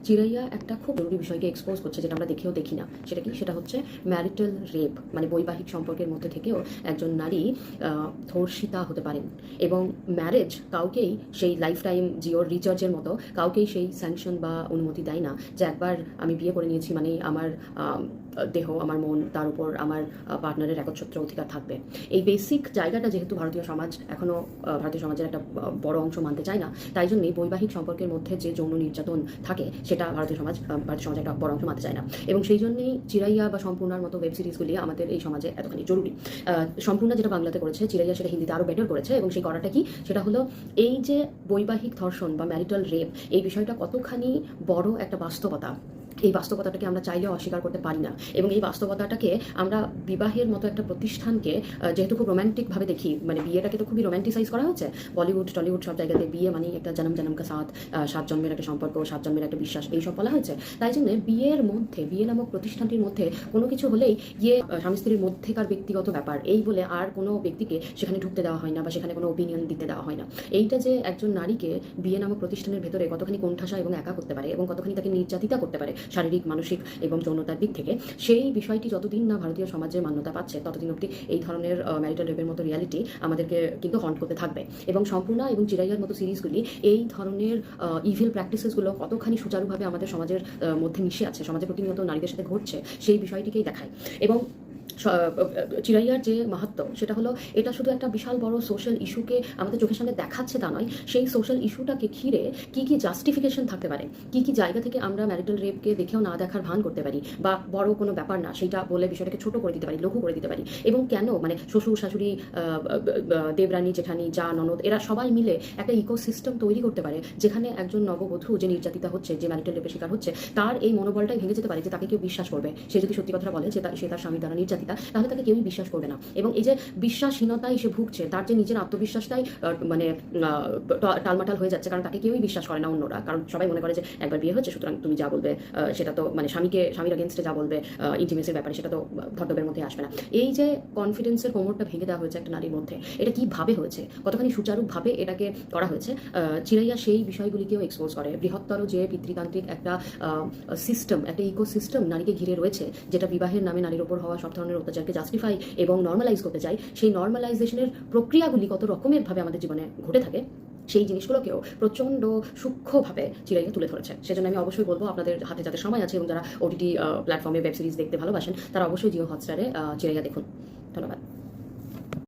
চিরাইয়া একটা খুব জরুরি বিষয়কে এক্সপোজ করছে, যেটা আমরা দেখেও দেখি না। সেটা কি? সেটা হচ্ছে ম্যারিটাল রেপ, মানে বৈবাহিক সম্পর্কের মধ্যে থেকেও একজন নারী ধর্ষিতা হতে পারেন। এবং ম্যারেজ কাউকেই সেই লাইফ টাইম জিওর রিচার্জের মতো কাউকেই সেই স্যাংশন বা অনুমতি দেয় না যে একবার আমি বিয়ে করে নিয়েছি মানে আমার দেহ, আমার মন, তার উপর আমার পার্টনারের একচ্ছত্র অধিকার থাকবে। এই বেসিক জায়গাটা যেহেতু ভারতীয় সমাজ এখনও ভারতীয় সমাজের একটা বড় অংশ মানতে চায় না, তাই জন্যই বৈবাহিক সম্পর্কের মধ্যে যে যৌন নির্যাতন থাকে সেটা ভারতীয় সমাজ একটা বড় অংশ মানতে চায় না। এবং সেই জন্যই চিরাইয়া বা সম্পূর্ণার মতো ওয়েব সিরিজগুলি আমাদের এই সমাজে এতখানি জরুরি। সম্পূর্ণা যেটা বাংলাতে করেছে, চিরাইয়া সেটা হিন্দিতে আরও বেটার করেছে। এবং সেই করাটা কি? সেটা হলো এই যে বৈবাহিক ধর্ষণ বা ম্যারিটাল রেপ, এই বিষয়টা কতখানি বড় একটা বাস্তবতা, এই বাস্তবতাটাকে আমরা চাইলেও অস্বীকার করতে পারি না। এবং এই বাস্তবতাটাকে আমরা বিবাহের মতো একটা প্রতিষ্ঠানকে যেহেতু খুব রোম্যান্টিকভাবে দেখি, মানে বিয়েটাকে তো খুবই রোম্যান্টিসাইজ করা হচ্ছে বলিউড টলিউড সব জায়গাতে। বিয়ে মানে একটা জনম জনম কা সাথ, 7 জন্মের একটা সম্পর্ক, 7 জন্মের একটা বিশ্বাস, এইসব বলা হয়েছে। তাই জন্য বিয়ের মধ্যে, বিয়ে নামক প্রতিষ্ঠানটির মধ্যে কোনো কিছু হলেই গিয়ে স্বামী স্ত্রীর মধ্যেকার ব্যক্তিগত ব্যাপার এই বলে আর কোনো ব্যক্তিকে সেখানে ঢুকতে দেওয়া হয় না বা সেখানে কোনো ওপিনিয়ন দিতে দেওয়া হয় না। এইটা যে একজন নারীকে বিয়ে নামক প্রতিষ্ঠানের ভেতরে কতখানি কোণঠাসা এবং একা করতে পারে এবং কতখানি তাকে নির্যাতিতা করতে পারে শারীরিক, মানসিক এবং যৌনতার দিক থেকে, সেই বিষয়টি যতদিন না ভারতীয় সমাজে মান্যতা পাচ্ছে ততদিন অবধি এই ধরনের ম্যারিটাল রেপের মতো রিয়ালিটি আমাদেরকে কিন্তু হন্ট করতে থাকবে। এবং সম্পূর্ণা এবং চিরাইয়ার মতো সিরিজগুলি এই ধরনের ইভিল প্র্যাকটিসেসগুলো কতখানি সুচারুভাবে আমাদের সমাজের মধ্যে মিশে আছে, সমাজে প্রতিনিয়ত নারীদের সাথে ঘটছে, সেই বিষয়টিকেই দেখায়। এবং চিরাইয়ার যে মাহাত্ম্য সেটা হলো, এটা শুধু একটা বিশাল বড় সোশ্যাল ইস্যুকে আমাদের চোখের সামনে দেখাচ্ছে তা নয়, সেই সোশ্যাল ইস্যুটাকে ঘিরে কি কি জাস্টিফিকেশন থাকতে পারে, কি কি জায়গা থেকে আমরা ম্যারিটাল রেপকে দেখেও না দেখার ভান করতে পারি বা বড় কোনো ব্যাপার না সেইটা বলে বিষয়টাকে ছোট করে দিতে পারি, লঘু করে দিতে পারি। এবং কেন মানে শ্বশুর শাশুড়ি, দেবরানী, জেঠানি, যা ননদ, এরা সবাই মিলে একটা ইকোসিস্টেম তৈরি করতে পারে যেখানে একজন নববধূ যে নির্যাতিতা হচ্ছে, যে ম্যারিটাল রেপের শিকার হচ্ছে, তার এই মনোবলটাই ভেঙে যেতে পারে যে তাকে কেউ বিশ্বাস করবে। সে যদি সত্যি কথা বলে যে সে তার স্বামী দ্বারা নির্যাতিতা, তাহলে তাকে কেউই বিশ্বাস করবে না। এবং এই যে বিশ্বাসহীনতায় সে ভুগছে, তার যে নিজের আত্মবিশ্বাসটাই মানে টালমাটাল হয়ে যাচ্ছে, কারণ তাকে কেউই বিশ্বাস করে না অন্যরা। কারণ সবাই মনে করে যে একবার বিয়ে হচ্ছে, সুতরাং তুমি যা বলবে সেটা তো মানে স্বামীর আগেনস্টে যা বলবে ইন্টিমেসির ব্যাপারে সেটা তো ধর্তব্যের মধ্যে আসবে না। এই যে কনফিডেন্সের কোমরটা ভেঙে দেওয়া হয়েছে একটা নারীর মধ্যে, এটা কীভাবে হয়েছে, কতখানি সুচারুভাবে এটাকে করা হয়েছে, চিরাইয়া সেই বিষয়গুলিকেও এক্সপোজ করে। বৃহত্তর যে পিতৃতান্ত্রিক একটা সিস্টেম, একটা ইকোসিস্টেম নারীকে ঘিরে রয়েছে, যেটা বিবাহের নামে নারীর ওপর হওয়া সব ধরনের অত্যাচারকে জাস্টিফাই এবং নর্মালাইজ করতে চাই, সেই নর্মালাইজেশনের প্রক্রিয়াগুলি কত রকমের ভাবে আমাদের জীবনে ঘটে থাকে, সেই জিনিসগুলোকেও প্রচণ্ড সূক্ষ্মভাবে চিরাইয়া তুলে ধরেছে। সেজন্য আমি অবশ্যই বলবো, আপনাদের হাতে যাদের সময় আছে এবং যারা ওটিটি প্ল্যাটফর্মে ওয়েব সিরিজ দেখতে ভালোবাসেন, তারা অবশ্যই জিও হটস্টারে চিরাইয়া দেখুন। ধন্যবাদ।